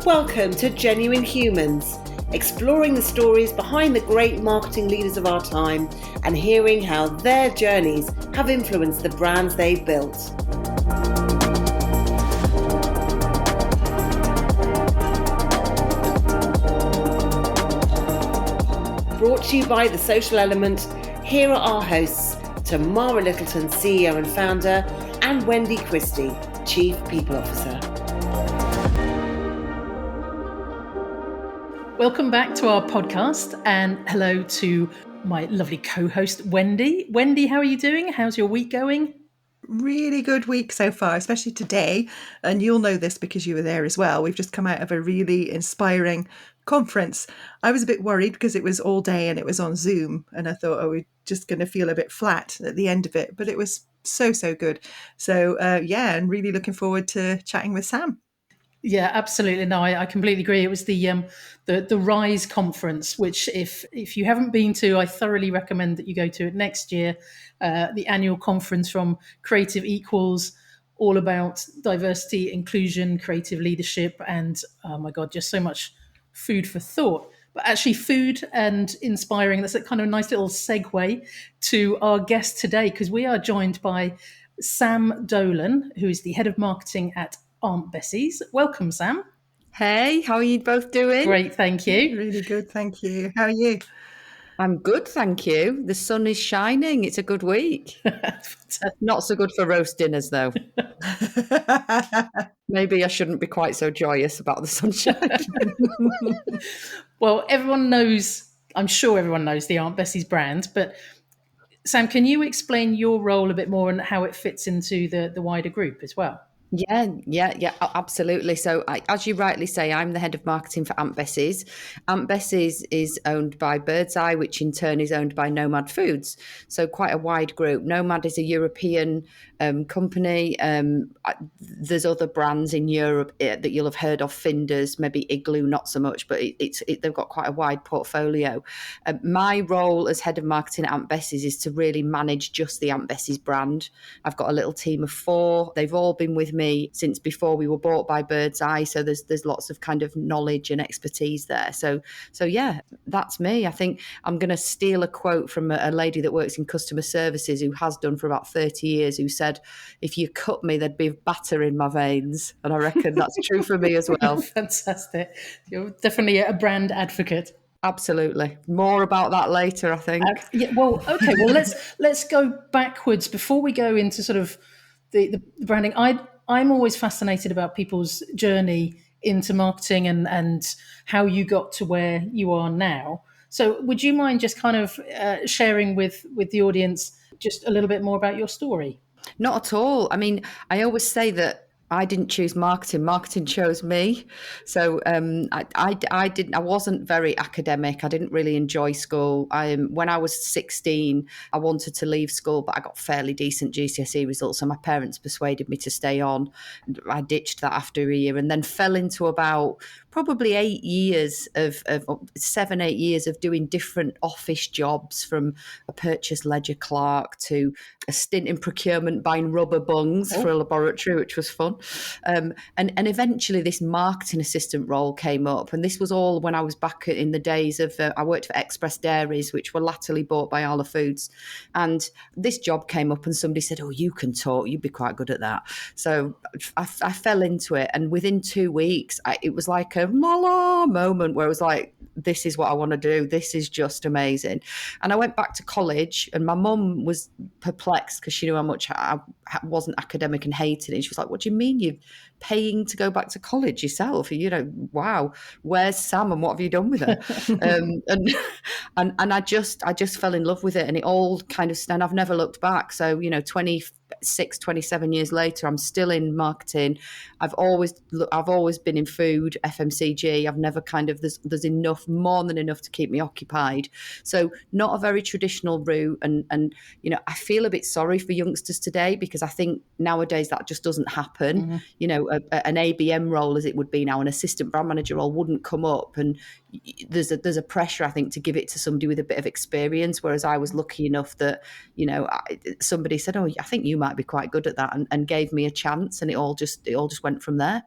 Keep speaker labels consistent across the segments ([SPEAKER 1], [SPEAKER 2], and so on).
[SPEAKER 1] Welcome to Genuine Humans, exploring the stories behind the great marketing leaders of our time and hearing how their journeys have influenced the brands they've built. Brought to you by The Social Element, here are our hosts, Tamara Littleton, CEO and founder, and Wendy Christie, Chief People Officer.
[SPEAKER 2] Welcome back to our podcast, and hello to my lovely co-host, Wendy. Wendy, how are you doing? How's your week going?
[SPEAKER 3] Really good week so far, especially today. And you'll know this because you were there as well. We've just come out of a really inspiring conference. I was a bit worried because it was all day and it was on Zoom. And I thought, we're just going to feel a bit flat at the end of it. But it was so good. So, and really looking forward to chatting with Sam.
[SPEAKER 2] Yeah, absolutely. No, I completely agree. It was the Rise conference, which if you haven't been to, I thoroughly recommend that you go to it next year. The annual conference from Creative Equals, all about diversity, inclusion, creative leadership, and oh my God, just so much food for thought. But actually, food and inspiring. That's a kind of nice little segue to our guest today, because we are joined by Sam Dolan, who is the head of marketing at Aunt Bessie's. Welcome, Sam.
[SPEAKER 4] Hey, how are you both doing?
[SPEAKER 2] Great, thank you.
[SPEAKER 3] Really good, thank you. How are you?
[SPEAKER 4] I'm good, thank you. The sun is shining. It's a good week. Not so good for roast dinners, though. Maybe I shouldn't be quite so joyous about the sunshine.
[SPEAKER 2] Well, everyone knows, I'm sure everyone knows the Aunt Bessie's brand, but Sam, can you explain your role a bit more and how it fits into the wider group as well?
[SPEAKER 4] Yeah, absolutely. So as you rightly say, I'm the head of marketing for Aunt Bessie's. Aunt Bessie's is owned by Birdseye, which in turn is owned by Nomad Foods. So quite a wide group. Nomad is a European company. There's other brands in Europe that you'll have heard of, Finders, maybe Igloo, not so much, but they've got quite a wide portfolio. My role as head of marketing at Aunt Bessie's is to really manage just the Aunt Bessie's brand. I've got a little team of 4. They've all been with me since before we were bought by Birdseye, so there's lots of kind of knowledge and expertise there. So yeah, that's me. I think I'm going to steal a quote from a lady that works in customer services who has done for about 30 years, who said, "If you cut me, there'd be batter in my veins," and I reckon that's true for me as well.
[SPEAKER 2] Fantastic. You're definitely a brand advocate.
[SPEAKER 4] Absolutely. More about that later, I think.
[SPEAKER 2] Okay. Well, let's go backwards before we go into sort of the branding. I'm always fascinated about people's journey into marketing and how you got to where you are now. So would you mind just kind of sharing with the audience just a little bit more about your story?
[SPEAKER 4] Not at all. I mean, I always say that I didn't choose marketing. Marketing chose me. So I wasn't very academic. I didn't really enjoy school. When I was 16, I wanted to leave school, but I got fairly decent GCSE results. So my parents persuaded me to stay on. I ditched that after a year and then fell into about probably 7, 8 years of doing different office jobs, from a purchase ledger clerk to a stint in procurement buying rubber bungs for a laboratory, which was fun. And eventually this marketing assistant role came up. And this was all when I was back in the days of, I worked for Express Dairies, which were latterly bought by Arla Foods. And this job came up and somebody said, "Oh, you can talk, you'd be quite good at that." So I fell into it. And within 2 weeks, it was like a la moment where I was like, this is what I want to do. This is just amazing. And I went back to college and my mum was perplexed because she knew how much I wasn't academic and hated it. And she was like, "What do you mean you're paying to go back to college yourself? Wow, where's Sam and what have you done with her?" and I just fell in love with it, and it all kind of, and I've never looked back. So 27 years later, I'm still in marketing. I've always been in food, FMCG. I've never there's more than enough to keep me occupied. So not a very traditional route, and I feel a bit sorry for youngsters today, because I think nowadays that just doesn't happen. Mm-hmm. An ABM role, as it would be now, an assistant brand manager role, wouldn't come up, and there's a pressure, I think, to give it to somebody with a bit of experience. Whereas I was lucky enough that somebody said, "Oh, I think you might be quite good at that," and gave me a chance, and it all just went from there.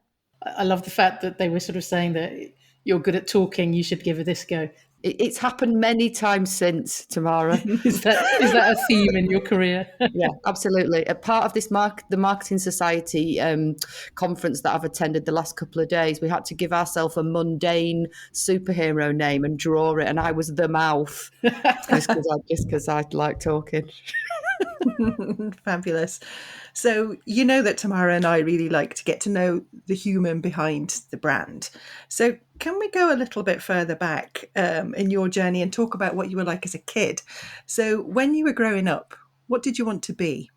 [SPEAKER 2] I love the fact that they were sort of saying that you're good at talking, you should give this a go.
[SPEAKER 4] It's happened many times since, Tamara.
[SPEAKER 2] Is that a theme in your career?
[SPEAKER 4] Yeah, absolutely. A part of this the Marketing Society conference that I've attended the last couple of days, we had to give ourselves a mundane superhero name and draw it, and I was the mouth, just because I like talking.
[SPEAKER 3] Fabulous. So you know that Tamara and I really like to get to know the human behind the brand. So can we go a little bit further back in your journey and talk about what you were like as a kid? So when you were growing up, what did you want to be?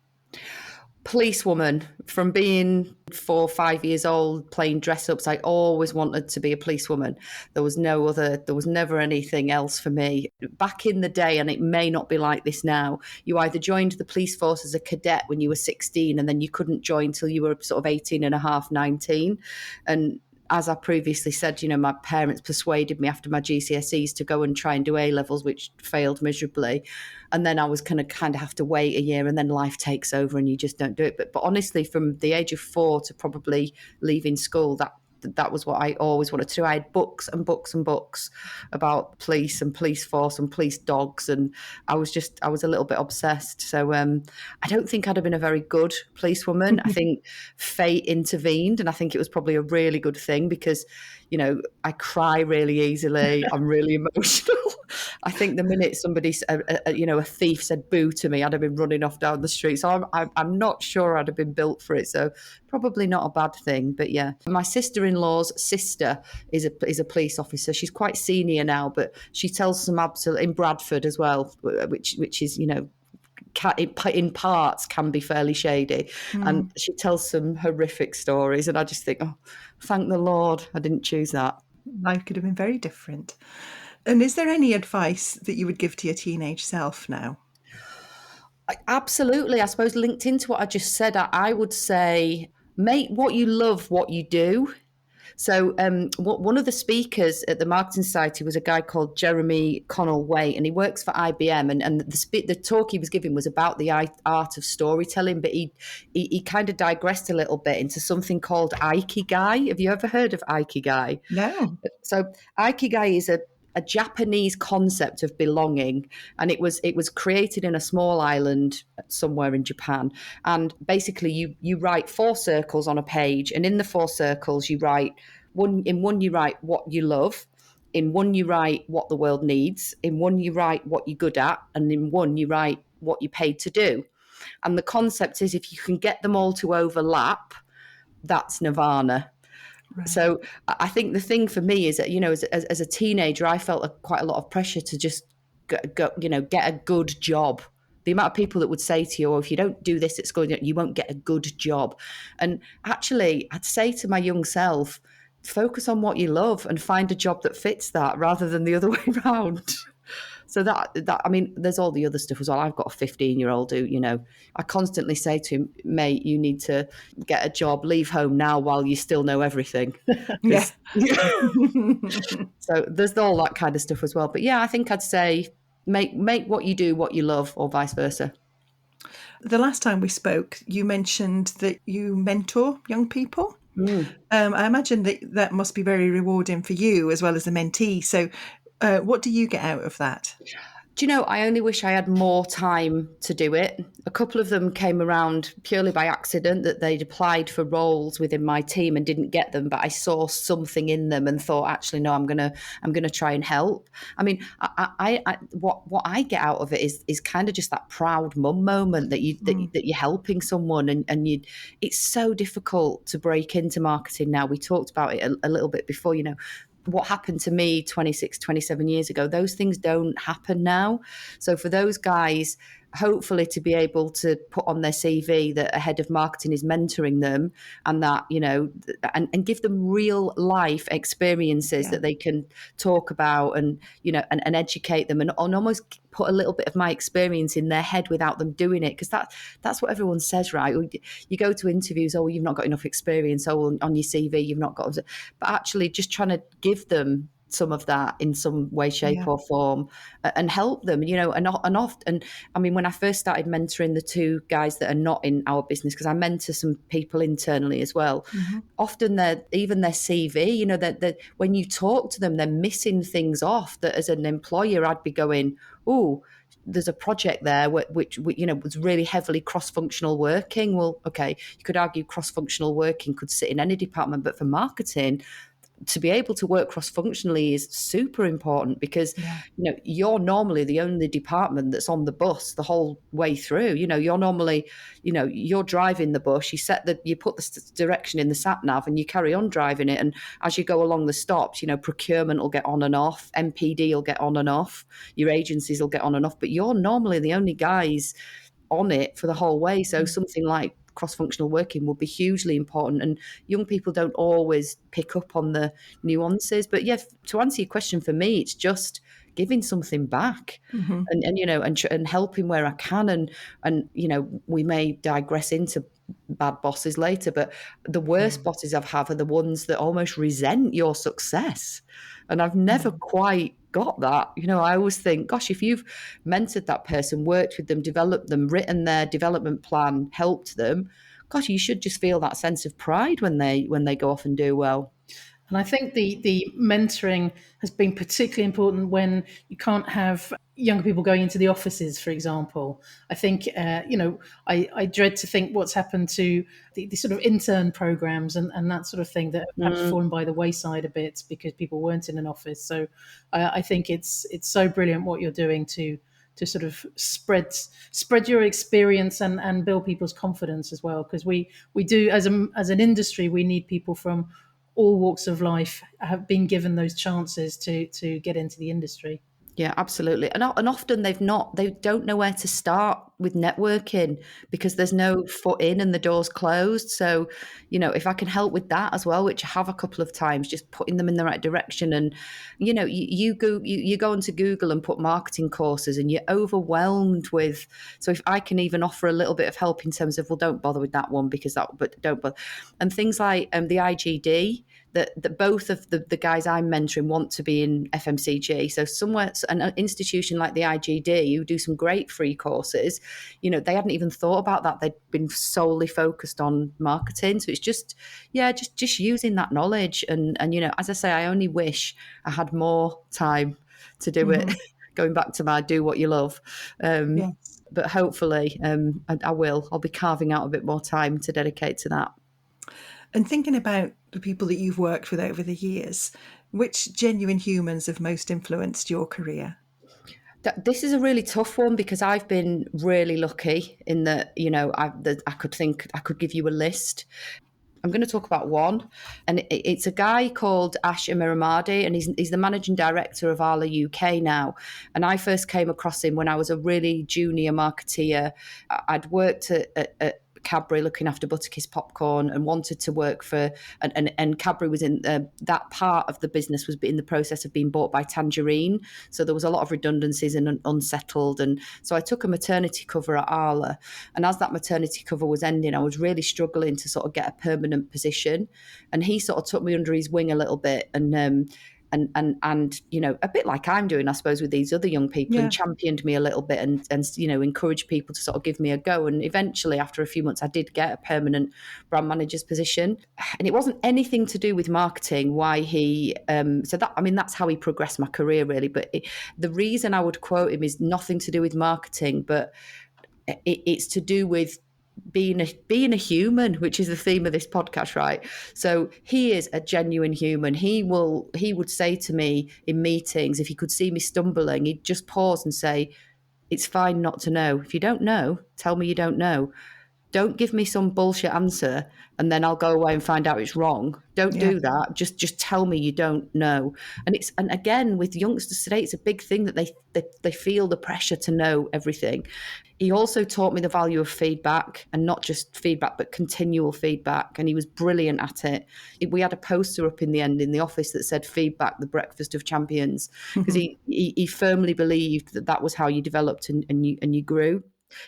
[SPEAKER 4] Policewoman. From being 4 or 5 years old playing dress ups, I always wanted to be a policewoman. There was never anything else for me. Back in the day, and it may not be like this now, you either joined the police force as a cadet when you were 16 and then you couldn't join till you were sort of 18 and a half, 19. And as I previously said, my parents persuaded me after my GCSEs to go and try and do A-levels, which failed miserably. And then I was kind of have to wait a year, and then life takes over and you just don't do it. But honestly, from the age of 4 to probably leaving school, that was what I always wanted to do. I had books and books and books about police and police force and police dogs, and I was a little bit obsessed. So I don't think I'd have been a very good policewoman. I think fate intervened, and I think it was probably a really good thing because, I cry really easily. I'm really emotional. I think the minute somebody, a thief said boo to me, I'd have been running off down the street. So I'm not sure I'd have been built for it. So probably not a bad thing. But yeah, my sister-in-law's sister is a police officer. She's quite senior now, but she tells some absolute in Bradford as well, which is, in parts can be fairly shady. And she tells some horrific stories. And I just think, oh, thank the Lord I didn't choose that.
[SPEAKER 3] Life could have been very different. And is there any advice that you would give to your teenage self now?
[SPEAKER 4] Absolutely. I suppose linked into what I just said, I would say, make what you love what you do. So one of the speakers at the Marketing Society was a guy called Jeremy Connell-Waite, and he works for IBM. And the talk he was giving was about the art of storytelling, but he kind of digressed a little bit into something called Ikigai. Have you ever heard of Ikigai?
[SPEAKER 3] No.
[SPEAKER 4] So Ikigai is a Japanese concept of belonging, and it was created in a small island somewhere in Japan. And basically you write 4 circles on a page, and in the 4 circles you write one you write what you love, in one you write what the world needs, in one you write what you're good at, and in one you write what you're paid to do. And the concept is, if you can get them all to overlap, that's nirvana. Right. So I think the thing for me is that, as a teenager, I felt quite a lot of pressure to just go, get a good job. The amount of people that would say to you, oh, if you don't do this at school, you won't get a good job. And actually, I'd say to my young self, focus on what you love and find a job that fits that rather than the other way around. So that I mean, there's all the other stuff as well. I've got a 15-year-old who, I constantly say to him, mate, you need to get a job, leave home now while you still know everything.
[SPEAKER 3] Yeah.
[SPEAKER 4] So there's all that kind of stuff as well. But yeah, I think I'd say make what you do what you love, or vice versa.
[SPEAKER 3] The last time we spoke, you mentioned that you mentor young people. I imagine that must be very rewarding for you as well as a mentee. So what do you get out of that?
[SPEAKER 4] Do you know, I only wish I had more time to do it. A couple of them came around purely by accident, that they'd applied for roles within my team and didn't get them, but I saw something in them and thought, actually, no, I'm gonna try and help. I mean, what I get out of it is kind of just that proud mum moment that you're helping someone, and it's so difficult to break into marketing now. We talked about it a little bit before, what happened to me 26, 27 years ago, those things don't happen now. So for those guys, hopefully to be able to put on their CV that a head of marketing is mentoring them, and that, and give them real life experiences that they can talk about, and, and educate them, and almost put a little bit of my experience in their head without them doing it. Because that's what everyone says, right? You go to interviews, oh, you've not got enough experience, oh, on your CV, you've not got, but actually just trying to give them some of that in some way, shape,
[SPEAKER 3] Yeah.
[SPEAKER 4] or form, and help them, and often, I mean, when I first started mentoring the two guys that are not in our business, because I mentor some people internally as well, often even their CV, that when you talk to them, they're missing things off that as an employer, I'd be going, oh, there's a project there which was really heavily cross-functional working. Well, okay, you could argue cross-functional working could sit in any department, but for marketing, to be able to work cross-functionally is super important, because you're normally the only department that's on the bus the whole way through. You're normally, you're driving the bus, you put the direction in the sat nav and you carry on driving it, and as you go along the stops, procurement will get on and off, MPD will get on and off, your agencies will get on and off, but you're normally the only guys on it for the whole way. So something like cross-functional working would be hugely important, and young people don't always pick up on the nuances. But yeah, to answer your question, for me, it's just giving something back, and helping where I can, and we may digress into bad bosses later, but the worst bosses I've had are the ones that almost resent your success, and I've never quite got that. I always think, gosh, if you've mentored that person, worked with them, developed them, written their development plan, helped them, gosh, you should just feel that sense of pride when they go off and do well.
[SPEAKER 2] And I think the mentoring has been particularly important when you can't have younger people going into the offices, for example. I think, I dread to think what's happened to the sort of intern programs and that sort of thing that have perhaps fallen by the wayside a bit because people weren't in an office. So I think it's so brilliant what you're doing to sort of spread your experience and build people's confidence as well. Because we do, as an industry, we need people from all walks of life have been given those chances to get into the industry.
[SPEAKER 4] Yeah, absolutely. And often they don't know where to start with networking because there's no foot in and the door's closed. So, if I can help with that as well, which I have a couple of times, just putting them in the right direction. And, you go onto Google and put marketing courses and you're overwhelmed with, so if I can even offer a little bit of help in terms of, well, don't bother with that one but don't bother. And things like the IGD, that both of the guys I'm mentoring want to be in FMCG. So somewhere, an institution like the IGD, who do some great free courses, they hadn't even thought about that. They'd been solely focused on marketing. So it's just using that knowledge. And as I say, I only wish I had more time to do it. Going back to my do what you love. But hopefully I will. I'll be carving out a bit more time to dedicate to that.
[SPEAKER 3] And thinking about the people that you've worked with over the years, which genuine humans have most influenced your career?
[SPEAKER 4] This is a really tough one because I've been really lucky in that, I could give you a list. I'm going to talk about one, and it's a guy called Ash Amiramadi, and he's the managing director of Arla UK now. And I first came across him when I was a really junior marketeer. I'd worked at Cadbury looking after Butterkiss popcorn and wanted to work for, and Cadbury was in that part of the business was in the process of being bought by Tangerine. So there was a lot of redundancies and unsettled. And so I took a maternity cover at Arla. And as that maternity cover was ending, I was really struggling to sort of get a permanent position. And he sort of took me under his wing a little bit and a bit like I'm doing, I suppose, with these other young people, and championed me a little bit and encouraged people to sort of give me a go. And eventually, after a few months, I did get a permanent brand manager's position. And it wasn't anything to do with marketing, why he, that's how he progressed my career, really. But the reason I would quote him is nothing to do with marketing, but it's to do with being a human, which is the theme of this podcast, right? So he is a genuine human. He would say to me in meetings, if he could see me stumbling, he'd just pause and say, "It's fine not to know. If you don't know, tell me you don't know. Don't give me some bullshit answer and then I'll go away and find out it's wrong. Don't do that. Just tell me you don't know." And again, with youngsters today, it's a big thing that they feel the pressure to know everything. He also taught me the value of feedback, and not just feedback, but continual feedback. And he was brilliant at it. We had a poster up in the end in the office that said "Feedback, the breakfast of champions," because he firmly believed that was how you developed and you grew.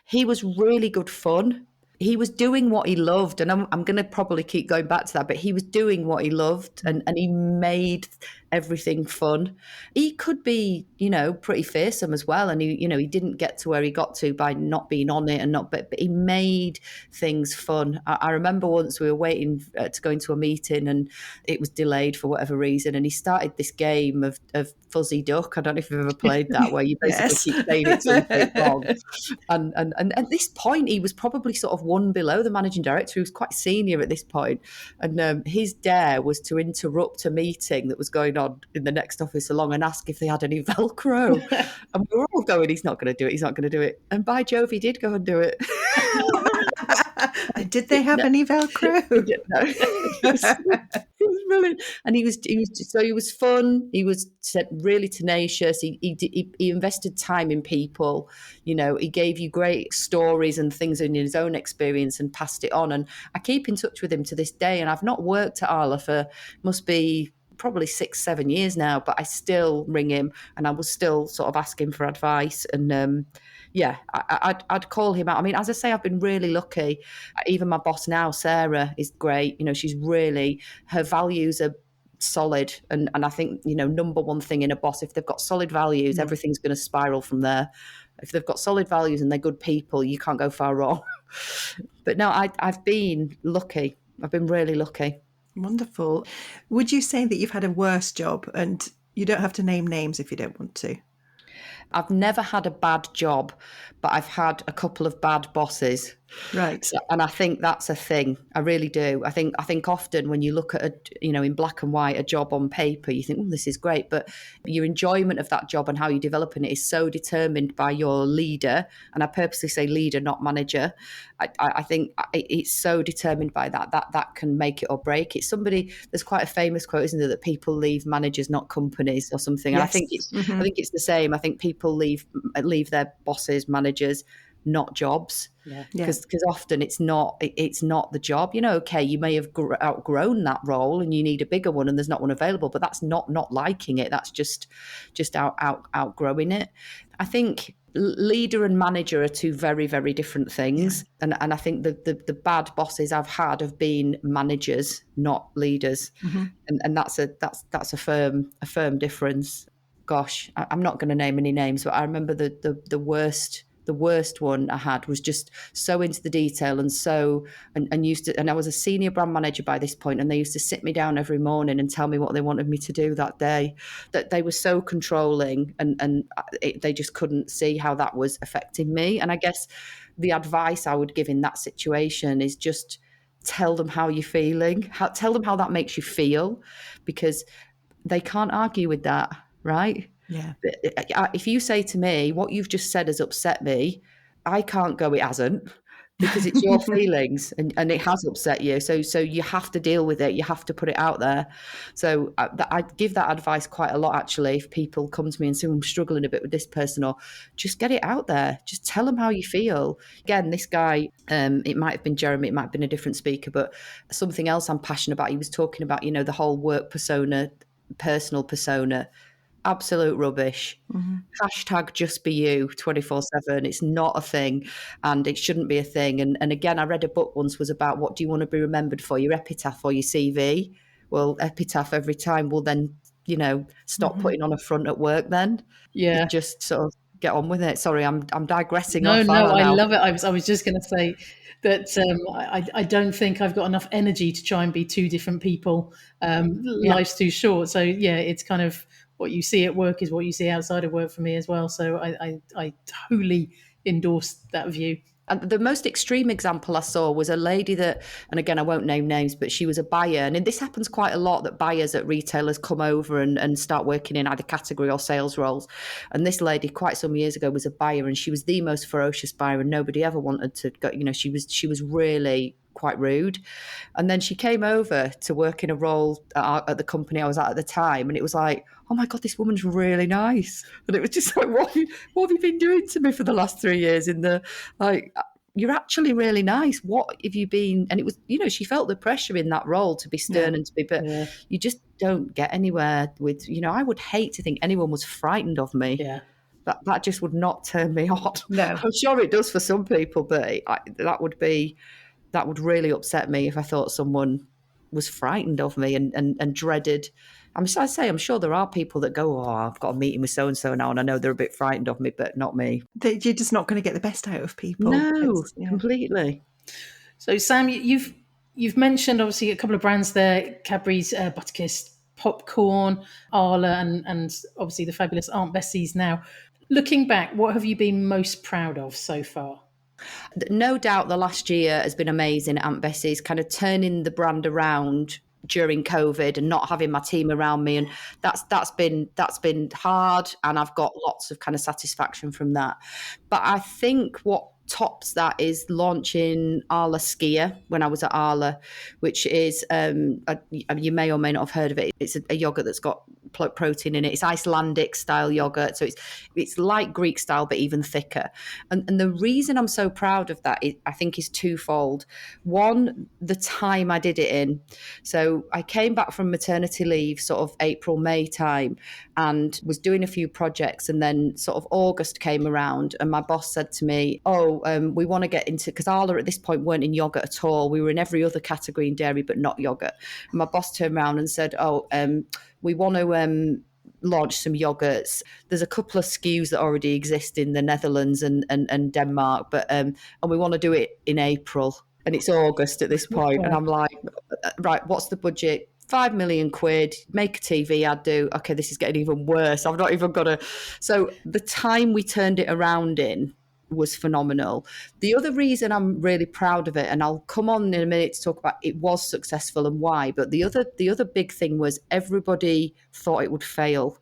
[SPEAKER 4] He was really good fun. He was doing what he loved, and I'm going to probably keep going back to that, but he was doing what he loved, and he made everything fun. He could be, pretty fearsome as well. And he didn't get to where he got to by not being on it but he made things fun. I remember once we were waiting to go into a meeting and it was delayed for whatever reason. And he started this game of Fuzzy Duck. I don't know if you've ever played that, where you basically
[SPEAKER 3] Yes.
[SPEAKER 4] keep saying it till you get it wrong. And at this point, he was probably sort of one below the managing director. He was quite senior at this point. And his dare was to interrupt a meeting that was going on in the next office along and ask if they had any Velcro. And we were all going, he's not going to do it. He's not going to do it. And by Jove, he did go and do it.
[SPEAKER 3] Did they have any Velcro?
[SPEAKER 4] No. It was brilliant. And he was fun. He was really tenacious. He invested time in people. He gave you great stories and things in his own experience and passed it on. And I keep in touch with him to this day. And I've not worked at Arla for must be probably 6-7 years now, but I still ring him and I will still sort of ask him for advice. And I'd call him out. I mean, as I say, I've been really lucky. Even my boss now, Sarah, is great. She's really, her values are solid. And I think, number one thing in a boss, if they've got solid values, everything's going to spiral from there. If they've got solid values and they're good people, you can't go far wrong. But no, I've been lucky. I've been really lucky.
[SPEAKER 3] Wonderful. Would you say that you've had a worse job? And you don't have to name names if you don't want to.
[SPEAKER 4] I've never had a bad job, but I've had a couple of bad bosses.
[SPEAKER 3] Right.
[SPEAKER 4] And I think that's a thing. I really do. I think often when you look at in black and white, a job on paper, you think, oh, this is great. But your enjoyment of that job and how you're developing it is so determined by your leader. And I purposely say leader, not manager. I think it's so determined by that can make it or break it. There's quite a famous quote, isn't there, that people leave managers, not companies or something.
[SPEAKER 3] Yes.
[SPEAKER 4] And I think it's the same. I think people leave their bosses, managers, not jobs. Because often it's not the job. Okay, you may have outgrown that role and you need a bigger one and there's not one available, but that's not liking it. That's just outgrowing it. I think leader and manager are two very, very different things. And I think the bad bosses I've had have been managers, not leaders. And that's a firm difference. Gosh, I'm not going to name any names, but I remember the worst one I had was just so into the detail and I was a senior brand manager by this point, and they used to sit me down every morning and tell me what they wanted me to do that day. That they were so controlling and they just couldn't see how that was affecting me. And I guess the advice I would give in that situation is just tell them how you're feeling, tell them how that makes you feel, because they can't argue with that, right?
[SPEAKER 3] Yeah.
[SPEAKER 4] If you say to me, what you've just said has upset me, I can't go, it hasn't, because it's your feelings and it has upset you. So you have to deal with it. You have to put it out there. So I give that advice quite a lot, actually. If people come to me and say, I'm struggling a bit with this person, or just get it out there. Just tell them how you feel. Again, this guy, it might have been Jeremy, it might have been a different speaker, but something else I'm passionate about. He was talking about, the whole work persona, personal persona. Absolute rubbish. Hashtag just be you 24/7. It's not a thing and it shouldn't be a thing. And again, I read a book once was about what do you want to be remembered for, your epitaph or your CV? Well, epitaph every time will then, stop putting on a front at work then.
[SPEAKER 2] Yeah.
[SPEAKER 4] You just sort of get on with it. Sorry, I'm digressing.
[SPEAKER 2] No,
[SPEAKER 4] off,
[SPEAKER 2] I love it. I was just going to say that I don't think I've got enough energy to try and be two different people. Life's too short. So yeah, it's kind of what you see at work is what you see outside of work for me as well. So I totally endorse that view.
[SPEAKER 4] And the most extreme example I saw was a lady that, and again, I won't name names, but she was a buyer. And this happens quite a lot, that buyers at retailers come over and start working in either category or sales roles. And this lady quite some years ago was a buyer, and she was the most ferocious buyer and nobody ever wanted to go, she was really quite rude. And then she came over to work in a role at the company I was at the time, and it was like, oh my God, this woman's really nice. And it was just like, what have you been doing to me for the last 3 years? You're actually really nice. What have you been? And it was, she felt the pressure in that role to be stern and to be, but you just don't get anywhere with, I would hate to think anyone was frightened of me.
[SPEAKER 2] Yeah.
[SPEAKER 4] That just would not turn me on.
[SPEAKER 3] No.
[SPEAKER 4] I'm sure it does for some people, but that would really upset me if I thought someone was frightened of me and dreaded I'm sure there are people that go, oh, I've got a meeting with so and so now, and I know they're a bit frightened of me, but not me.
[SPEAKER 3] You're just not going to get the best out of people.
[SPEAKER 4] No, completely.
[SPEAKER 2] So Sam, you've mentioned obviously a couple of brands there: Cadbury's Butterkist popcorn, Arla, and obviously the fabulous Aunt Bessie's. Now, looking back, what have you been most proud of so far?
[SPEAKER 4] No doubt the last year has been amazing at Aunt Bessie's, kind of turning the brand around during COVID and not having my team around me. And that's been hard, and I've got lots of kind of satisfaction from that. But I think what tops that is launching Arla Skier when I was at Arla, which is you may or may not have heard of it. It's a yogurt that's got protein in it. It's Icelandic style yogurt, so it's like Greek style but even thicker. And the reason I'm so proud of that I think is twofold. One, the time I did it in. So I came back from maternity leave sort of April, May time, and was doing a few projects, and then sort of August came around and my boss said to me, we want to get into, because Arla at this point weren't in yogurt at all. We were in every other category in dairy but not yogurt. And my boss turned around and said, we want to launch some yogurts. There's a couple of SKUs that already exist in the Netherlands and Denmark, but and we want to do it in April. And it's August at this point. And I'm like, right, what's the budget? 5 million quid, make a TV ad, do. Okay, this is getting even worse. I've not even got to. So the time we turned it around in was phenomenal. The other reason I'm really proud of it, and I'll come on in a minute to talk about it was successful and why, but the other big thing was everybody thought it would fail.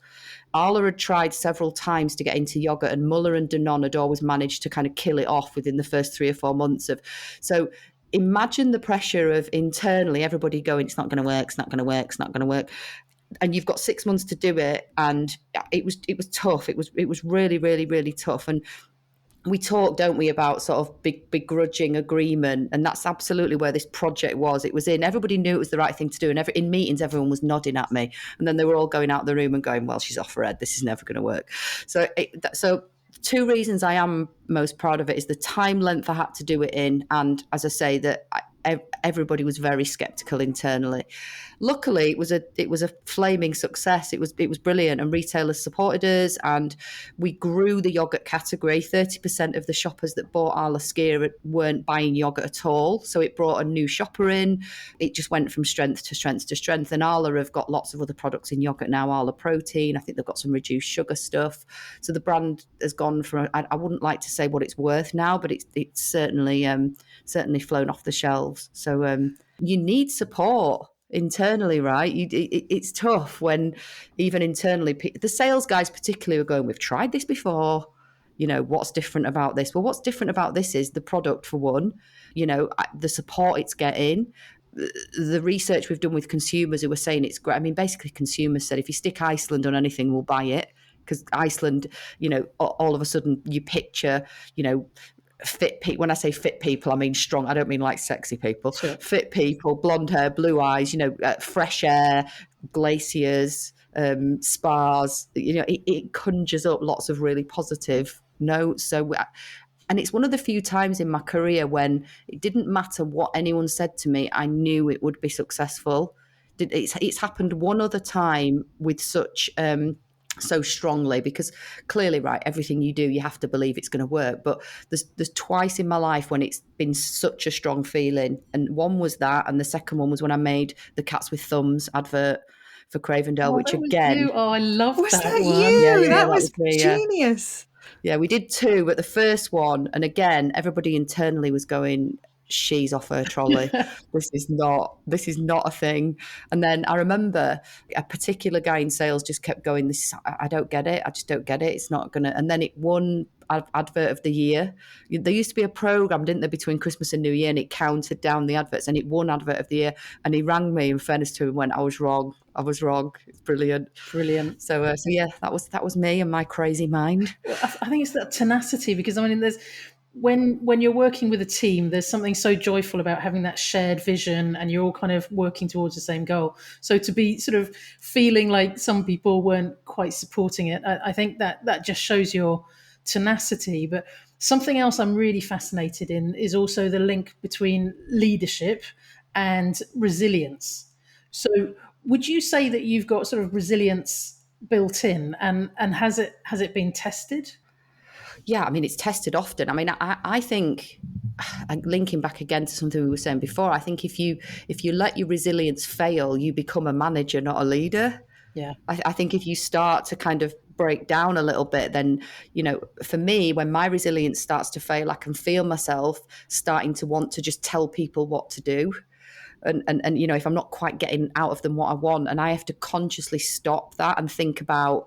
[SPEAKER 4] Arla had tried several times to get into yogurt, and Muller and Danone had always managed to kind of kill it off within the first 3 or 4 months of. So imagine the pressure of internally everybody going, it's not going to work, it's not going to work, it's not going to work. And you've got 6 months to do it, and it was tough. It was really, really, really tough. And we talk, don't we, about sort of begrudging agreement, and that's absolutely where this project was. It was everybody knew it was the right thing to do, and in meetings everyone was nodding at me, and then they were all going out the room and going, well, she's off her head, this is never going to work. So 2 reasons I am most proud of it is the time length I had to do it in, and as I say, that everybody was very skeptical internally. Luckily, it was a flaming success. It was brilliant, and retailers supported us, and we grew the yogurt category. 30% of the shoppers that bought Arla Skier weren't buying yogurt at all, so it brought a new shopper in. It just went from strength to strength to strength. And Arla have got lots of other products in yogurt now. Arla Protein, I think they've got some reduced sugar stuff. So the brand has gone from, I wouldn't like to say what it's worth now, but it's certainly flown off the shelves. So you need support internally, right? It's tough when even internally the sales guys particularly are going, we've tried this before, what's different about this? Well, what's different about this is the product, for one, the support it's getting, the research we've done with consumers who are saying it's great. I mean, basically consumers said if you stick Iceland on anything, we'll buy it, because Iceland, all of a sudden you picture, fit people. When I say fit people, I mean strong. I don't mean like sexy people. Sure. Fit people, blonde hair, blue eyes, fresh air, glaciers, spas. It conjures up lots of really positive notes. So, and it's one of the few times in my career when it didn't matter what anyone said to me, I knew it would be successful. It's happened one other time with such so strongly, because clearly, right, everything you do, you have to believe it's going to work. But there's twice in my life when it's been such a strong feeling, and one was that, and the second one was when I made the Cats with Thumbs advert for Cravendale, which again,
[SPEAKER 2] I love that.
[SPEAKER 3] Was that
[SPEAKER 2] one.
[SPEAKER 3] you?
[SPEAKER 4] Yeah,
[SPEAKER 3] that was
[SPEAKER 4] me,
[SPEAKER 3] genius.
[SPEAKER 4] Yeah, we did 2, but the first one, and again, everybody internally was going, she's off her trolley. This is not a thing. And then I remember a particular guy in sales just kept going, I don't get it. I just don't get it. It's not gonna. And then it won advert of the year. There used to be a program, didn't there, between Christmas and New Year, and it counted down the adverts, and it won advert of the year. And he rang me, in fairness to him, and went, I was wrong. It's brilliant. So yeah, that was me and my crazy mind.
[SPEAKER 2] Well, I think it's that tenacity, because I mean, there's when you're working with a team, there's something so joyful about having that shared vision, and you're all kind of working towards the same goal. So to be sort of feeling like some people weren't quite supporting it, I think that just shows your tenacity. But something else I'm really fascinated in is also the link between leadership and resilience. So Would you say that you've got sort of resilience built in, and has it been tested?
[SPEAKER 4] Yeah, I mean, it's tested often. I mean, I think, and linking back again to something we were saying before, I think if you let your resilience fail, you become a manager, not a leader.
[SPEAKER 2] Yeah.
[SPEAKER 4] I think if you start to kind of break down a little bit, then, for me, when my resilience starts to fail, I can feel myself starting to want to just tell people what to do. And if I'm not quite getting out of them what I want, and I have to consciously stop that and think about,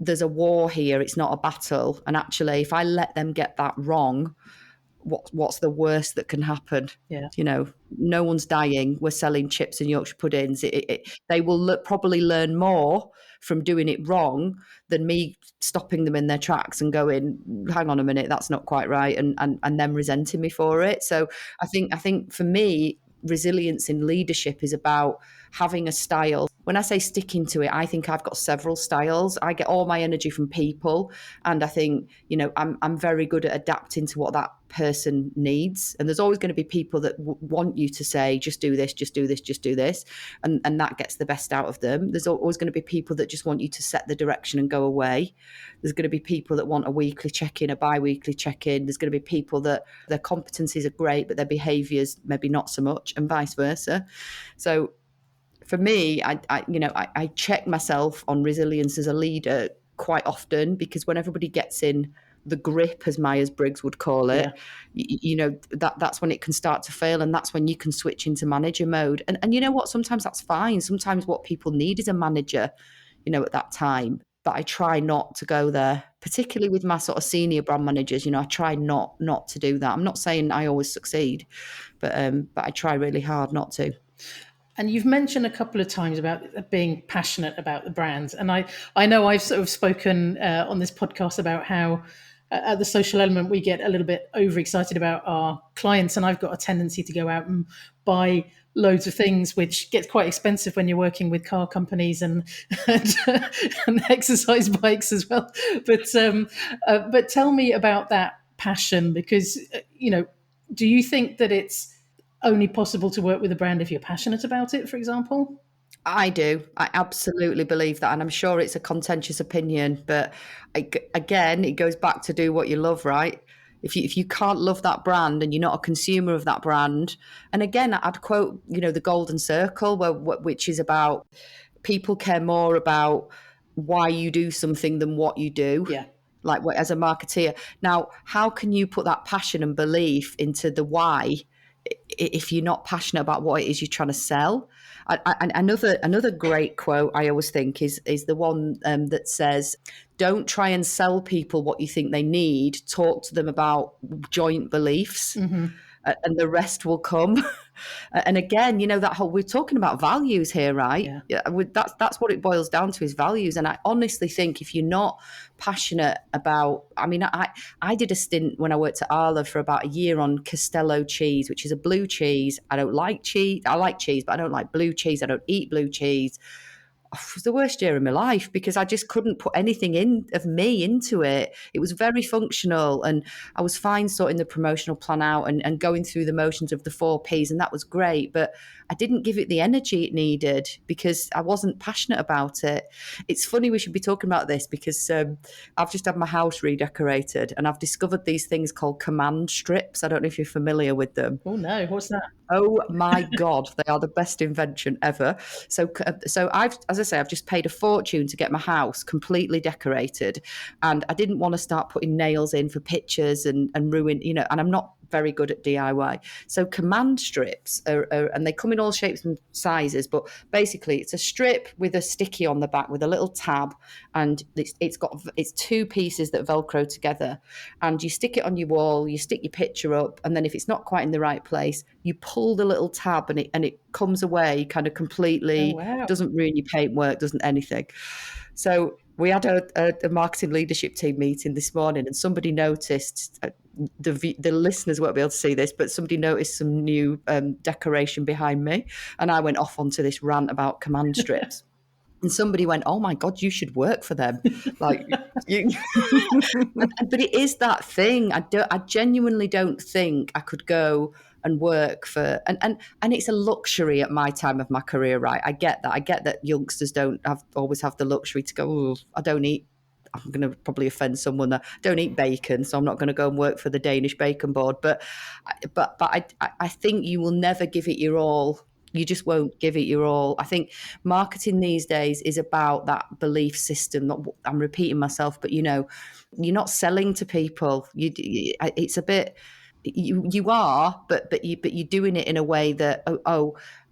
[SPEAKER 4] there's a war here, it's not a battle. And actually, if I let them get that wrong, what's the worst that can happen?
[SPEAKER 2] Yeah.
[SPEAKER 4] No one's dying. We're selling chips and Yorkshire puddings. They will probably learn more from doing it wrong than me stopping them in their tracks and going, hang on a minute, that's not quite right, and them resenting me for it. So I think for me, resilience in leadership is about having a style. When I say sticking to it, I think I've got several styles. I get all my energy from people, and I think, I'm very good at adapting to what that person needs. And there's always going to be people that want you to say, just do this, just do this, just do this, and that gets the best out of them. There's always going to be people that just want you to set the direction and go away. There's going to be people that want a weekly check-in, a bi-weekly check-in. There's going to be people that their competencies are great, but their behaviours maybe not so much, and vice versa. So for me, I check myself on resilience as a leader quite often, because when everybody gets in the grip, as Myers-Briggs would call it, that's when it can start to fail, and that's when you can switch into manager mode. And you know what? Sometimes that's fine. Sometimes what people need is a manager, at that time. But I try not to go there, particularly with my sort of senior brand managers. I try not to do that. I'm not saying I always succeed, but I try really hard not to.
[SPEAKER 2] And you've mentioned a couple of times about being passionate about the brands. And I know I've sort of spoken on this podcast about how at the social element, we get a little bit overexcited about our clients. And I've got a tendency to go out and buy loads of things, which gets quite expensive when you're working with car companies and exercise bikes as well. But tell me about that passion, because, do you think that it's only possible to work with a brand if you're passionate about it, for example?
[SPEAKER 4] I do. I absolutely believe that. And I'm sure it's a contentious opinion, but again, it goes back to do what you love, right? If you can't love that brand and you're not a consumer of that brand, and again, I'd quote, the golden circle, which is about people care more about why you do something than what you do.
[SPEAKER 2] Yeah.
[SPEAKER 4] Like as a marketeer. Now, how can you put that passion and belief into the why if you're not passionate about what it is you're trying to sell? And another great quote I always think is the one that says, don't try and sell people what you think they need. Talk to them about joint beliefs, and the rest will come. And again, that whole, we're talking about values here, right? Yeah. That's what it boils down to, is values. And I honestly think if you're not passionate about, I did a stint when I worked at Arla for about a year on Castello cheese, which is a blue cheese. I don't like cheese. I like cheese, but I don't like blue cheese. I don't eat blue cheese. It was the worst year of my life because I just couldn't put anything of me into it. It was very functional, and I was fine sorting the promotional plan out and going through the motions of the 4 Ps, and that was great. But I didn't give it the energy it needed because I wasn't passionate about it. It's funny we should be talking about this because I've just had my house redecorated, and I've discovered these things called command strips. I don't know if you're familiar with them.
[SPEAKER 2] Oh no, what's that?
[SPEAKER 4] Oh my God, they are the best invention ever. So I've just paid a fortune to get my house completely decorated, and I didn't want to start putting nails in for pictures and ruin, and I'm not very good at DIY. So command strips and they come in all shapes and sizes, but basically it's a strip with a sticky on the back with a little tab, and it's 2 pieces that Velcro together, and you stick it on your wall, you stick your picture up, and then if it's not quite in the right place, you pull the little tab and it comes away kind of completely.
[SPEAKER 2] Oh, wow.
[SPEAKER 4] Doesn't ruin your paintwork, doesn't anything. So we had a marketing leadership team meeting this morning, and somebody noticed, the listeners won't be able to see this, but somebody noticed some new decoration behind me, and I went off onto this rant about command strips. And somebody went, "Oh my God, you should work for them." But it is that thing. I genuinely don't think I could go and work for, and it's a luxury at my time of my career, right? I get that youngsters don't always have the luxury to go, oh, I don't eat, I'm going to probably offend someone that don't eat bacon, so I'm not going to go and work for the Danish Bacon Board. But I think you will never give it your all. You just won't give it your all. I think marketing these days is about that belief system. I'm repeating myself, but you're not selling to people. It's a bit. You are, but you're doing it in a way that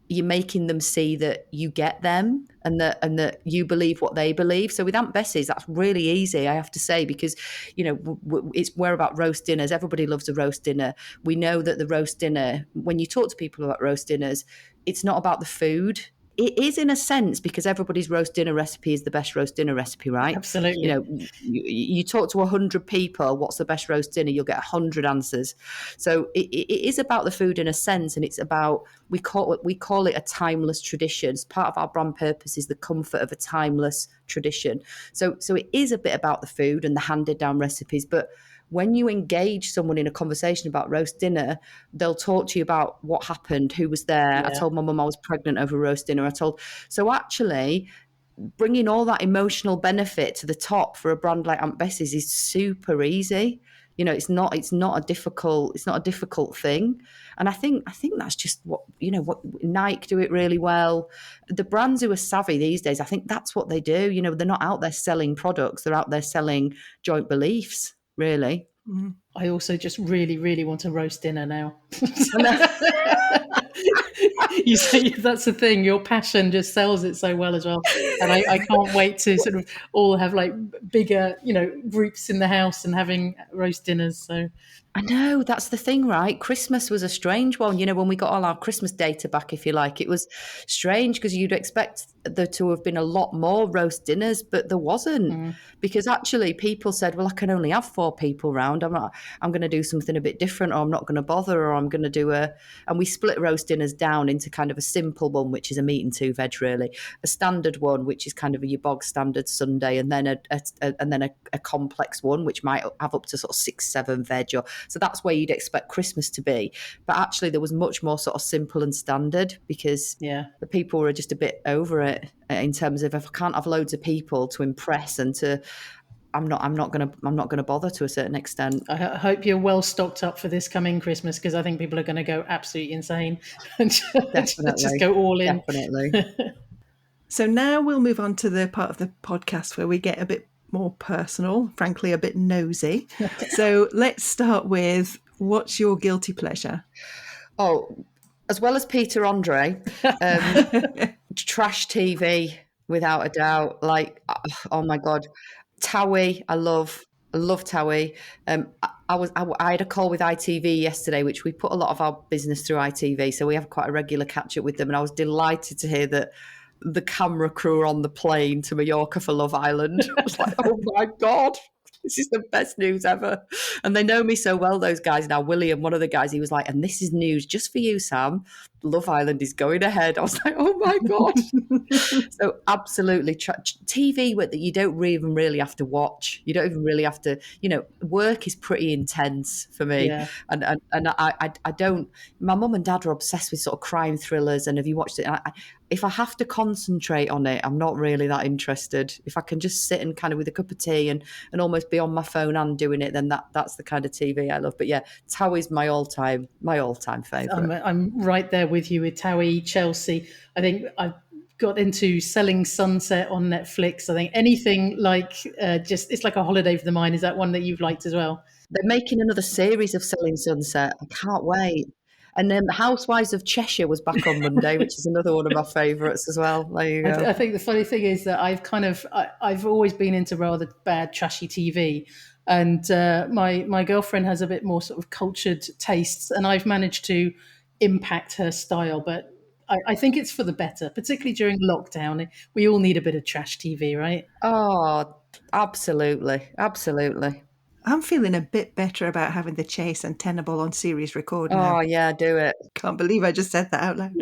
[SPEAKER 4] you're making them see that you get them and that you believe what they believe. So with Aunt Bessie's, that's really easy, I have to say, because we're about roast dinners. Everybody loves a roast dinner. We know that the roast dinner, when you talk to people about roast dinners, it's not about the food. It is in a sense, because everybody's roast dinner recipe is the best roast dinner recipe, right?
[SPEAKER 2] Absolutely.
[SPEAKER 4] You talk to 100 people, what's the best roast dinner? You'll get 100 answers. So it is about the food in a sense, and it's about, we call it a timeless tradition. It's part of our brand purpose is the comfort of a timeless tradition. So it is a bit about the food and the handed down recipes, but when you engage someone in a conversation about roast dinner, they'll talk to you about what happened, who was there.
[SPEAKER 2] Yeah.
[SPEAKER 4] I told my mum I was pregnant over roast dinner. So actually bringing all that emotional benefit to the top for a brand like Aunt Bessie's is super easy. It's not a difficult thing. And I think that's just what Nike do it really well. The brands who are savvy these days, I think that's what they do. They're not out there selling products, they're out there selling joint beliefs, really.
[SPEAKER 2] I also just really, really want a roast dinner now. You say that's the thing. Your passion just sells it so well as well, and I can't wait to sort of all have like bigger, groups in the house and having roast dinners. So
[SPEAKER 4] I know, that's the thing, right? Christmas was a strange one. When we got all our Christmas data back, if you like, it was strange because you'd expect there to have been a lot more roast dinners, but there wasn't, because actually people said, well, I can only have 4 people round. I'm going to do something a bit different, or I'm not going to bother, or I'm going to do and we split roast dinners down into kind of a simple one, which is a meat and 2 veg, really, a standard one, which is kind of your bog standard Sunday, and then a complex one, which might have up to sort of 6-7 veg, so that's where you'd expect Christmas to be. But actually there was much more sort of simple and standard, because the people were just a bit over it in terms of, if I can't have loads of people to impress and to, I'm not going to bother to a certain extent.
[SPEAKER 2] I hope you're well stocked up for this coming Christmas, because I think people are going to go absolutely insane and just go all in.
[SPEAKER 4] Definitely.
[SPEAKER 3] So now we'll move on to the part of the podcast where we get a bit more personal, frankly, a bit nosy. So let's start with, what's your guilty pleasure?
[SPEAKER 4] Oh, as well as Peter Andre, trash TV, without a doubt. Like, oh my God, Towie, I love Towie. I had a call with ITV yesterday, which we put a lot of our business through ITV, so we have quite a regular catch up with them, and I was delighted to hear that the camera crew were on the plane to Mallorca for Love Island. I was like, oh my God, this is the best news ever. And they know me so well, those guys. Now, William, one of the guys, he was like, and this is news just for you, Sam. Love Island is going ahead. I was like, oh my God. So absolutely, TV that you don't even really have to watch. You don't even really have to, work is pretty intense for me.
[SPEAKER 2] Yeah.
[SPEAKER 4] And I don't, my mum and dad are obsessed with sort of crime thrillers. And have you watched it? And if I have to concentrate on it, I'm not really that interested. If I can just sit and kind of with a cup of tea and almost be on my phone and doing it, then that's the kind of TV I love. But yeah, Towie's my all-time favourite.
[SPEAKER 2] I'm right there with you with Towie, Chelsea. I think I've got into Selling Sunset on Netflix. I think anything like it's like a holiday for the mind. Is that one that you've liked as well?
[SPEAKER 4] They're making another series of Selling Sunset. I can't wait. And then Housewives of Cheshire was back on Monday, which is another one of my favourites as well. There you go.
[SPEAKER 2] I think the funny thing is that I've always been into rather bad, trashy TV. And my girlfriend has a bit more sort of cultured tastes, and I've managed to impact her style. But I think it's for the better, particularly during lockdown. We all need a bit of trash TV, right?
[SPEAKER 4] Oh, absolutely. Absolutely.
[SPEAKER 3] I'm feeling a bit better about having The Chase and Tenable on series record now.
[SPEAKER 4] Oh, yeah, do it.
[SPEAKER 3] Can't believe I just said that out loud.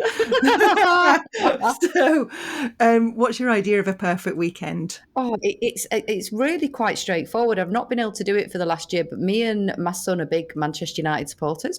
[SPEAKER 3] So, what's your idea of a perfect weekend?
[SPEAKER 4] Oh, it's really quite straightforward. I've not been able to do it for the last year, but me and my son are big Manchester United supporters.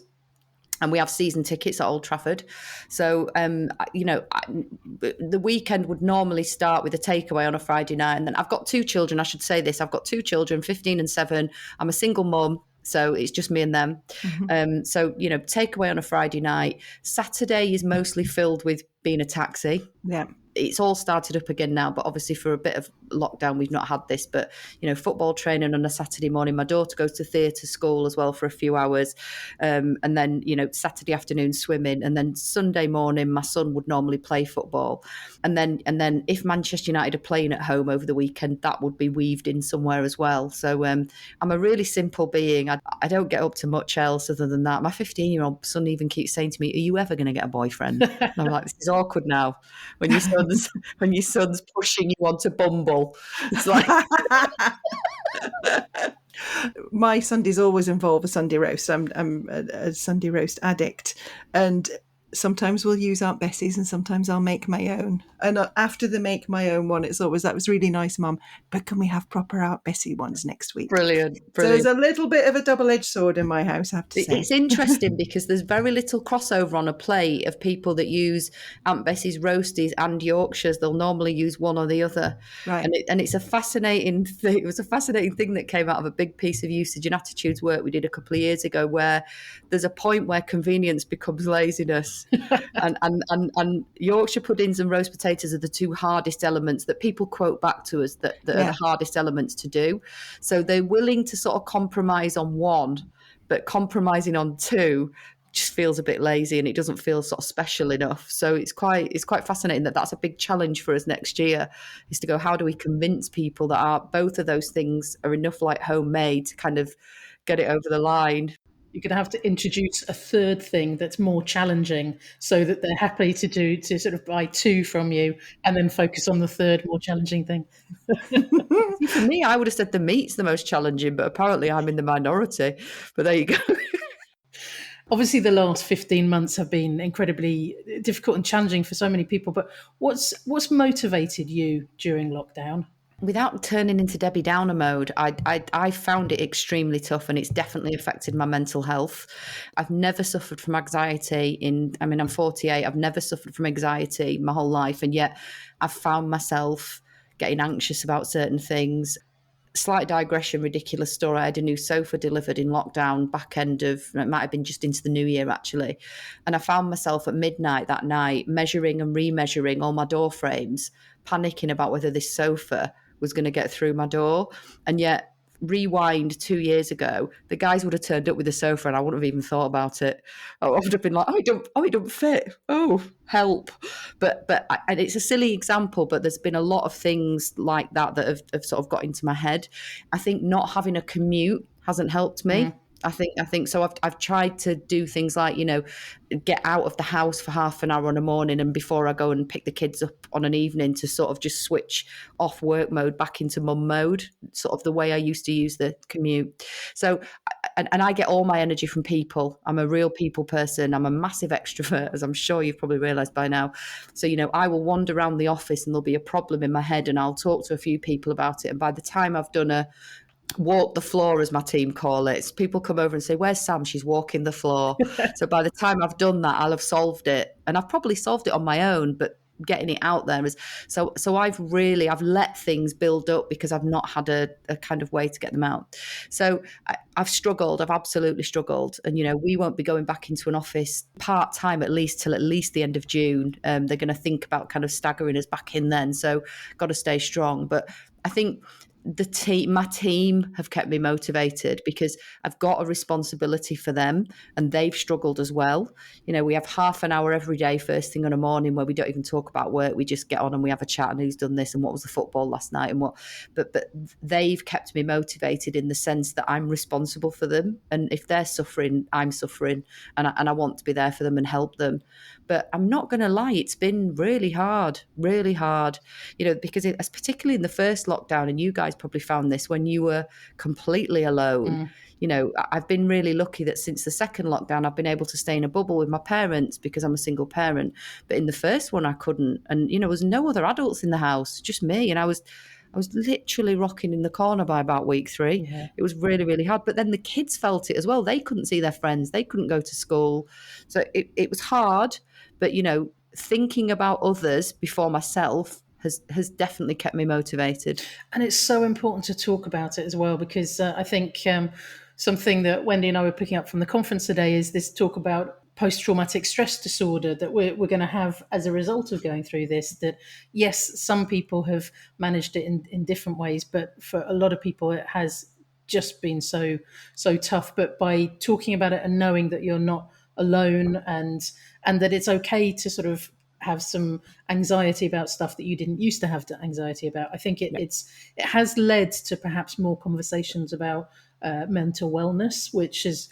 [SPEAKER 4] And we have season tickets at Old Trafford. So, the weekend would normally start with a takeaway on a Friday night. And then I've got 2 children. I should say this. I've got 2 children, 15 and 7. I'm a single mum. So it's just me and them. Takeaway on a Friday night. Saturday is mostly filled with being a taxi.
[SPEAKER 3] Yeah.
[SPEAKER 4] It's all started up again now, but obviously for a bit of lockdown, we've not had this. But, football training on a Saturday morning. My daughter goes to theatre school as well for a few hours. And then, Saturday afternoon swimming. And then Sunday morning, my son would normally play football. And then if Manchester United are playing at home over the weekend, that would be weaved in somewhere as well. So I'm a really simple being. I don't get up to much else other than that. My 15-year-old son even keeps saying to me, "Are you ever going to get a boyfriend?" And I'm like, this is awkward now. When your son's pushing you onto Bumble, it's like
[SPEAKER 3] my Sundays always involve a Sunday roast. I'm a Sunday roast addict, and sometimes we'll use Aunt Bessie's and sometimes I'll make my own. And after the make my own one, it's always, "That was really nice, Mum, but can we have proper Aunt Bessie ones next week?"
[SPEAKER 4] Brilliant.
[SPEAKER 3] So there's a little bit of a double-edged sword in my house, I have to say.
[SPEAKER 4] It's interesting because there's very little crossover on a plate of people that use Aunt Bessie's roasties and Yorkshires. They'll normally use one or the other.
[SPEAKER 3] Right.
[SPEAKER 4] And it's a fascinating thing. It was a fascinating thing that came out of a big piece of usage and attitudes work we did a couple of years ago, where there's a point where convenience becomes laziness. and Yorkshire puddings and roast potatoes are the 2 hardest elements that people quote back to us that are the hardest elements to do. So they're willing to sort of compromise on one, but compromising on 2 just feels a bit lazy and it doesn't feel sort of special enough. So it's quite fascinating that that's a big challenge for us next year, is to go, how do we convince people that both of those things are enough like homemade to kind of get it over the line?
[SPEAKER 2] You're going to have to introduce a third thing that's more challenging so that they're happy to sort of buy 2 from you and then focus on the third more challenging thing.
[SPEAKER 4] See, for me, I would have said the meat's the most challenging, but apparently I'm in the minority. But there you go.
[SPEAKER 2] Obviously, the last 15 months have been incredibly difficult and challenging for so many people. But what's motivated you during lockdown?
[SPEAKER 4] Without turning into Debbie Downer mode, I found it extremely tough, and it's definitely affected my mental health. I've never suffered from anxiety I'm 48. I've never suffered from anxiety my whole life. And yet I've found myself getting anxious about certain things. Slight digression, ridiculous story. I had a new sofa delivered in lockdown, back end of, it might have been just into the new year actually. And I found myself at midnight that night measuring and remeasuring all my door frames, panicking about whether this sofa was going to get through my door. And yet, rewind 2 years ago, the guys would have turned up with the sofa and I wouldn't have even thought about it. I would have been like, it don't fit. Oh, help. But and it's a silly example, but there's been a lot of things like that have sort of got into my head. I think not having a commute hasn't helped me. I think so. I've tried to do things like, get out of the house for half an hour in the morning and before I go and pick the kids up on an evening to sort of just switch off work mode back into mum mode, sort of the way I used to use the commute. So, and I get all my energy from people. I'm a real people person. I'm a massive extrovert, as I'm sure you've probably realised by now. So, I will wander around the office and there'll be a problem in my head and I'll talk to a few people about it. And by the time I've done walk the floor, as my team call it, people come over and say, "Where's Sam? She's walking the floor." So by the time I've done that, I'll have solved it, and I've probably solved it on my own, but getting it out there is so I've let things build up because I've not had a kind of way to get them out. So I've struggled. I've absolutely struggled. And we won't be going back into an office part-time at least till at least the end of June. They're going to think about kind of staggering us back in then, so got to stay strong. But I think my team have kept me motivated because I've got a responsibility for them and they've struggled as well. We have half an hour every day, first thing in the morning, where we don't even talk about work. We just get on and we have a chat and who's done this and what was the football last night and what, but they've kept me motivated in the sense that I'm responsible for them. And if they're suffering, I'm suffering, and I want to be there for them and help them. But I'm not going to lie, it's been really hard, because it's particularly in the first lockdown, and you guys probably found this when you were completely alone. I've been really lucky that since the second lockdown, I've been able to stay in a bubble with my parents because I'm a single parent. But in the first one, I couldn't. And, there was no other adults in the house, just me. And I was I was literally rocking in the corner by about week 3.
[SPEAKER 2] Yeah.
[SPEAKER 4] It was really, really hard. But then the kids felt it as well. They couldn't see their friends. They couldn't go to school. So it was hard. But, you know, thinking about others before myself has definitely kept me motivated.
[SPEAKER 2] And it's so important to talk about it as well, because I think something that Wendy and I were picking up from the conference today is this talk about post-traumatic stress disorder that we're going to have as a result of going through this. That yes, some people have managed it in different ways, but for a lot of people it has just been so tough. But by talking about it and knowing that you're not alone, and that it's okay to sort of have some anxiety about stuff that you didn't used to have anxiety about. I think it has led to perhaps more conversations about mental wellness, which has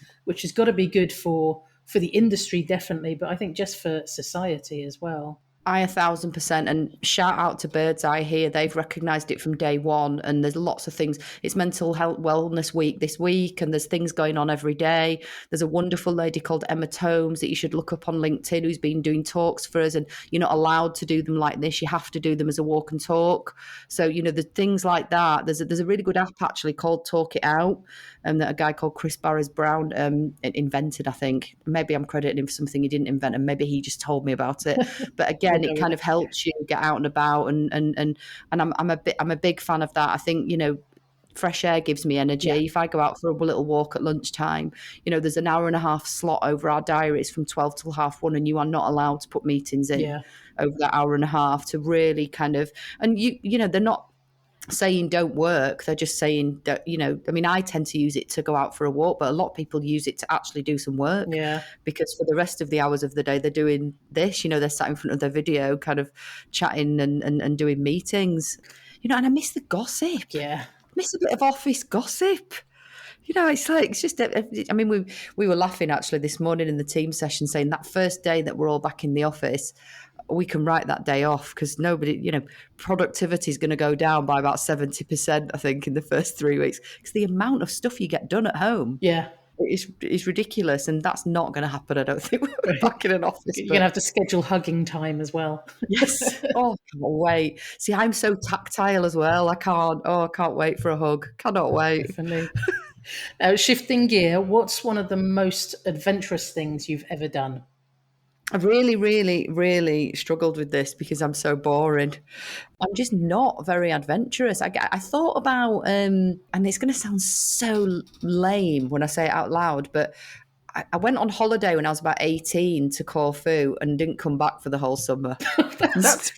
[SPEAKER 2] got to be good for the industry, definitely, but I think just for society as well.
[SPEAKER 4] I 1,000%, and shout out to Birdseye here. They've recognised it from day one, and there's lots of things. It's Mental Health Wellness Week this week, and there's things going on every day. There's a wonderful lady called Emma Tomes that you should look up on LinkedIn who's been doing talks for us, and you're not allowed to do them like this. You have to do them as a walk and talk. So, you know, the things like that. There's a really good app actually called Talk It Out, that a guy called Chris Barris-Brown invented, I think. Maybe I'm crediting him for something he didn't invent, and maybe he just told me about it. But again, it kind of helps you get out and about, and I'm a big fan of that. I think, you know, fresh air gives me energy. Yeah. If I go out for a little walk at lunchtime, you know, there's an hour and a half slot over our diaries from 12 till 1:30, and you are not allowed to put meetings in over that hour and a half to really kind of, and you know, they're not saying don't work, they're just saying that, you know, I mean, I tend to use it to go out for a walk, but a lot of people use it to actually do some work, because for the rest of the hours of the day they're doing this, you know, they're sat in front of their video kind of chatting and doing meetings, you know. And I miss the gossip. I miss a bit of office gossip. You know, it's like, it's just, I mean, we were laughing actually this morning in the team session, saying that first day that we're all back in the office, we can write that day off, because nobody, you know, productivity is going to go down by about 70%, I think, in the first 3 weeks, because the amount of stuff you get done at home is ridiculous, and that's not going to happen, I don't think, when we're back in an office.
[SPEAKER 2] You're going to have to schedule hugging time as well.
[SPEAKER 4] Yes. Oh, I can't wait. See, I'm so tactile as well. I can't wait for a hug. Cannot wait.
[SPEAKER 2] Definitely. Now, shifting gear, what's one of the most adventurous things you've ever done?
[SPEAKER 4] I've really, really, really struggled with this because I'm so boring. I'm just not very adventurous. I thought about, and it's going to sound so lame when I say it out loud, but I went on holiday when I was about 18 to Corfu and didn't come back for the whole summer.
[SPEAKER 3] That's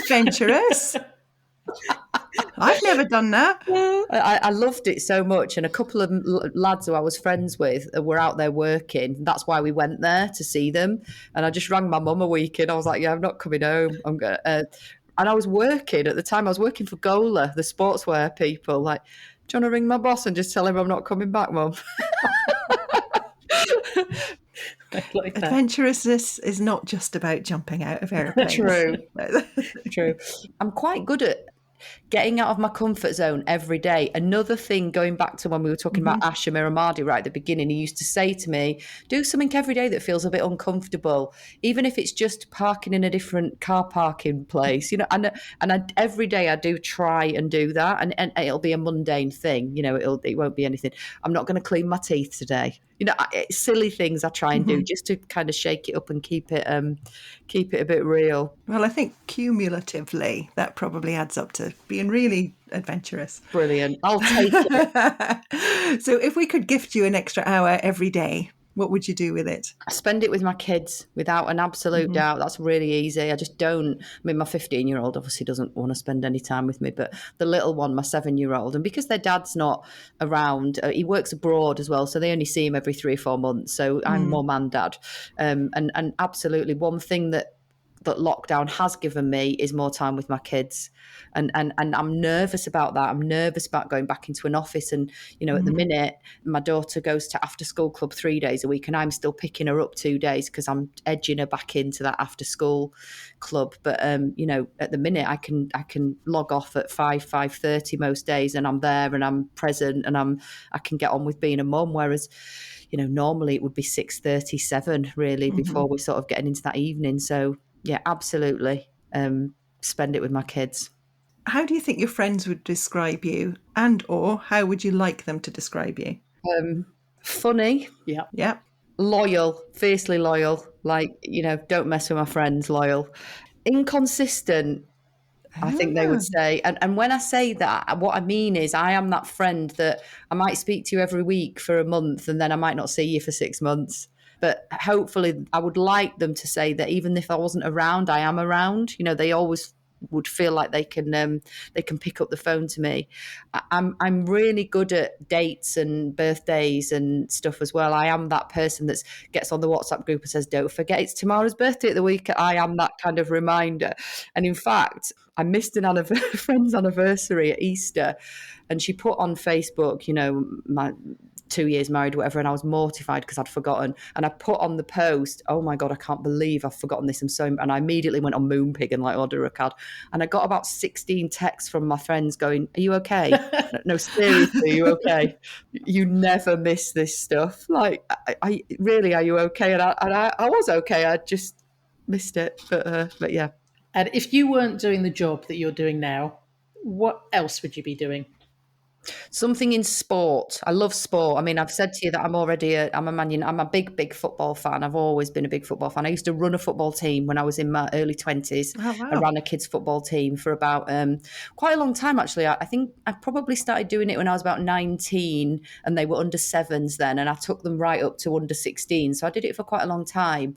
[SPEAKER 3] adventurous. I've never done that.
[SPEAKER 4] I loved it so much, and a couple of lads who I was friends with were out there working. That's why we went there to see them. And I just rang my mum a week in. I was like, "Yeah, I'm not coming home. I'm going." And I was working at the time. I was working for Gola, the sportswear people. Like, do you want to ring my boss and just tell him I'm not coming back, Mum?
[SPEAKER 2] Like
[SPEAKER 3] adventurousness is not just about jumping out of airplanes.
[SPEAKER 4] True. I'm quite good at getting out of my comfort zone every day. Another thing, going back to when we were talking about Asha Miramadi right at the beginning, he used to say to me, do something every day that feels a bit uncomfortable, even if it's just parking in a different car parking place, you know. And every day I do try and do that, and it'll be a mundane thing, you know. It won't be anything. I'm not going to clean my teeth today, you know. Silly things I try and do just to kind of shake it up and keep it a bit real.
[SPEAKER 3] Well, I think cumulatively that probably adds up to being really adventurous.
[SPEAKER 4] Brilliant. I'll take it.
[SPEAKER 3] So if we could gift you an extra hour every day, what would you do with it?
[SPEAKER 4] I spend it with my kids without an absolute doubt. That's really easy. I just don't. I mean, my 15-year-old obviously doesn't want to spend any time with me, but the little one, my 7-year-old, and because their dad's not around, he works abroad as well, so they only see him every 3 or 4 months. So I'm mum and dad. And absolutely one thing that lockdown has given me is more time with my kids. And I'm nervous about that. I'm nervous about going back into an office. And, you know, at the minute, my daughter goes to after school club 3 days a week, and I'm still picking her up 2 days because I'm edging her back into that after school club. But, you know, at the minute I can log off at 5:30 most days, and I'm there and I'm present, and I can get on with being a mum. Whereas, you know, normally it would be 6:37 really before we're sort of getting into that evening. So yeah, absolutely. Spend it with my kids.
[SPEAKER 3] How do you think your friends would describe you, and or how would you like them to describe you?
[SPEAKER 4] Funny,
[SPEAKER 2] Yeah.
[SPEAKER 3] Yeah.
[SPEAKER 4] loyal, fiercely loyal, like, don't mess with my friends, loyal. Inconsistent, I think they would say. And when I say that, what I mean is I am that friend that I might speak to you every week for a month and then I might not see you for 6 months. But hopefully I would like them to say that even if I wasn't around, I am around. They always would feel like they can pick up the phone to me. I'm really good at dates and birthdays and stuff as well. I am that person that gets on the WhatsApp group and says, "Don't forget it's Tamara's birthday at the week." I am that kind of reminder. And in fact, I missed a friend's anniversary at Easter, and she put on Facebook, my 2 years married, whatever, and I was mortified because I'd forgotten. And I put on the post, "Oh my God, I can't believe I've forgotten this. And I immediately went on Moonpig and order a card. And I got about 16 texts from my friends going, "Are you okay? No, seriously, are you okay? You never miss this stuff. Like, I really, are you okay?" And I was okay. I just missed it. But yeah.
[SPEAKER 2] And if you weren't doing the job that you're doing now, what else would you be doing?
[SPEAKER 4] Something in sport. I love sport. I mean, I've said to you that I'm a big football fan. I've always been a big football fan. I used to run a football team when I was in my early 20s.
[SPEAKER 3] Oh, wow.
[SPEAKER 4] I ran a kids football team for about quite a long time, actually. I think I probably started doing it when I was about 19 and they were under sevens then. And I took them right up to under 16. So I did it for quite a long time.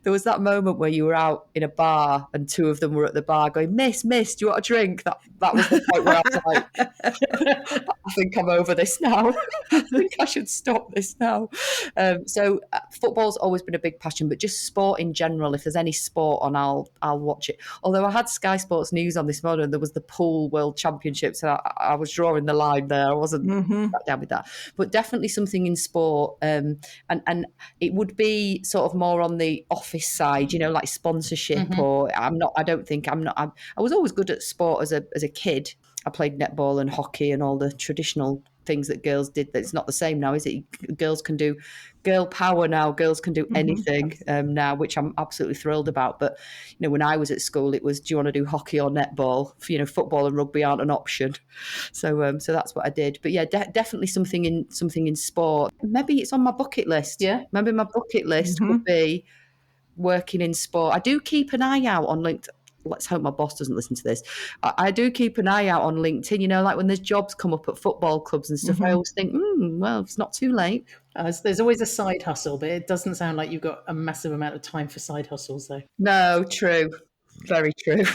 [SPEAKER 4] There was that moment where you were out in a bar and two of them were at the bar going, Miss, do you want a drink? That was the point where I was like, I think I'm over this now. I think I should stop this now. So football's always been a big passion, but just sport in general. If there's any sport on, I'll watch it. Although I had Sky Sports News on this morning, there was the pool World Championships, and I was drawing the line there. I wasn't that down with that, but definitely something in sport. And it would be sort of more on the office side, like sponsorship. Or I was always good at sport as a kid. I played netball and hockey and all the traditional things that girls did. It's not the same now, is it? Girls can do girl power now. Girls can do anything now, which I'm absolutely thrilled about. But, when I was at school, it was, do you want to do hockey or netball? Football and rugby aren't an option. So that's what I did. But yeah, definitely something in sport. Maybe it's on my bucket list.
[SPEAKER 2] Yeah.
[SPEAKER 4] Maybe my bucket list would be working in sport. I do keep an eye out on LinkedIn. Let's hope my boss doesn't listen to this. I do keep an eye out on LinkedIn, like when there's jobs come up at football clubs and stuff, I always think, well, it's not too late.
[SPEAKER 2] There's always a side hustle, but it doesn't sound like you've got a massive amount of time for side hustles, though.
[SPEAKER 4] No, true. Very true.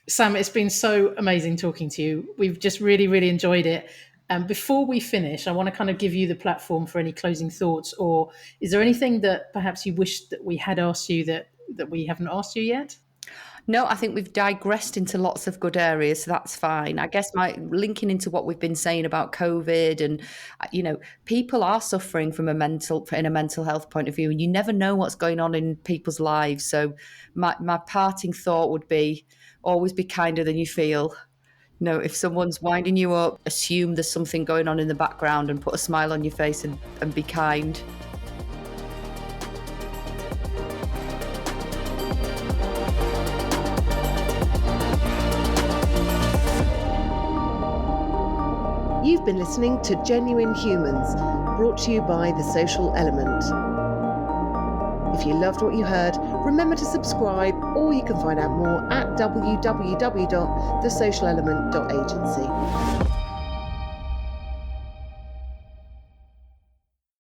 [SPEAKER 2] Sam, it's been so amazing talking to you. We've just really, really enjoyed it. And before we finish, I want to kind of give you the platform for any closing thoughts, or is there anything that perhaps you wish that we had asked you that we haven't asked you yet?
[SPEAKER 4] No, I think we've digressed into lots of good areas, so that's fine. I guess my linking into what we've been saying about COVID and, people are suffering in a mental health point of view, and you never know what's going on in people's lives. So my parting thought would be always be kinder than you feel. If someone's winding you up, assume there's something going on in the background and put a smile on your face and be kind.
[SPEAKER 1] You've been listening to Genuine Humans, brought to you by The Social Element. If you loved what you heard, remember to subscribe, or you can find out more at www.thesocialelement.agency.